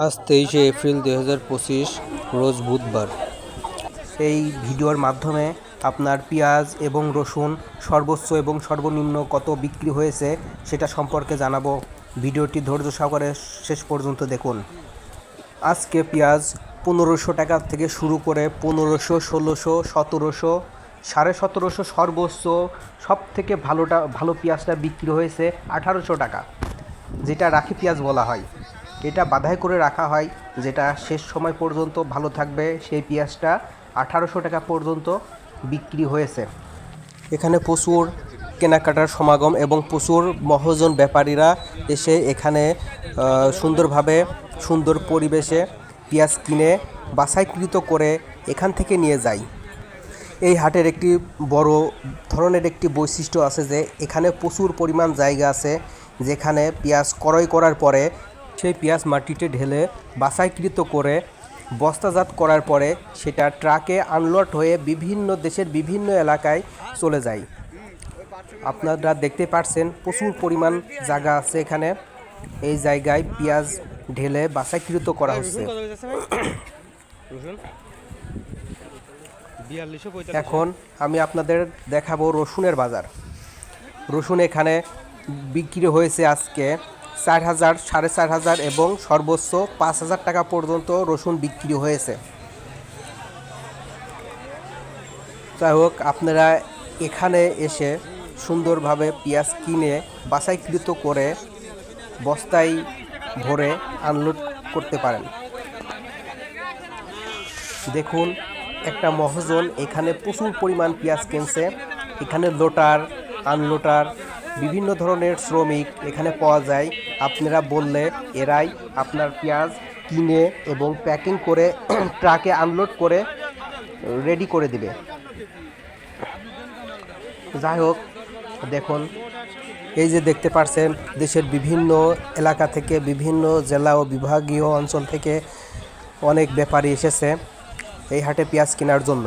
আজ 23শে এপ্রিল 2025 রোজ বুধবার। এই ভিডিওর মাধ্যমে আপনার পেঁয়াজ এবং রসুন সর্বোচ্চ এবং সর্বনিম্ন কত বিক্রি হয়েছে সেটা সম্পর্কে জানাবো। ভিডিওটি ধৈর্য সহকারে শেষ পর্যন্ত দেখুন। আজকে পেঁয়াজ 1500 টাকা থেকে শুরু করে 1500, 1600, 1700, 1750 সর্বোচ্চ সব থেকে ভালো পেঁয়াজটা বিক্রি হয়েছে 1800 টাকা, যেটা রাখি পেঁয়াজ বলা হয়। এটা বাধাই করে রাখা হয়, যেটা শেষ সময় পর্যন্ত ভালো থাকবে। সেই পেঁয়াজটা 1800 টাকা পর্যন্ত বিক্রি হয়েছে। এখানে প্রচুর কেনাকাটার সমাগম এবং প্রচুর মহাজন ব্যাপারীরা এসে এখানে সুন্দরভাবে সুন্দর পরিবেশে পেঁয়াজ কিনে বাছাইকৃত করে এখান থেকে নিয়ে যায়। এই হাটের একটি বড় ধরনের একটি বৈশিষ্ট্য আছে যে এখানে প্রচুর পরিমাণ জায়গা আছে, যেখানে পেঁয়াজ ক্রয় করার পরে সেই পেঁয়াজ মাটিতে ঢেলে বাছাইকৃত করে বস্তাজাত করার পরে সেটা ট্রাকে আনলোড হয়ে বিভিন্ন দেশের বিভিন্ন এলাকায় চলে যায়। আপনারা দেখতে পাচ্ছেন প্রচুর পরিমাণ জায়গা আছে এখানে। এই জায়গায় পেঁয়াজ ঢেলে বাছাইকৃত করা হচ্ছে। এখন আমি আপনাদের দেখাবো রসুনের বাজার। রসুন এখানে বিক্রি হয়েছে আজকে 4000, 4500 এবং সর্বোচ্চ 5000 টাকা পর্যন্ত রসুন বিক্রি হয়েছে। যাই হোক, আপনারা এখানে এসে সুন্দরভাবে পেঁয়াজ কিনে বাছাইকৃত করে বস্তায় ভরে আনলোড করতে পারেন। দেখুন, একটা মহাজন এখানে প্রচুর পরিমাণ পেঁয়াজ কিনছে। এখানে লোটার, আনলোটার, বিভিন্ন ধরনের শ্রমিক এখানে পাওয়া যায়। আপনারা বললে এরাই আপনার পেঁয়াজ কিনে এবং প্যাকিং করে ট্রাকে আনলোড করে রেডি করে দিবে। যাই হোক, দেখুন, এই যে দেখতে পাচ্ছেন দেশের বিভিন্ন এলাকা থেকে, বিভিন্ন জেলা ও বিভাগীয় অঞ্চল থেকে অনেক ব্যাপারী এসেছে এই হাটে পেঁয়াজ কেনার জন্য।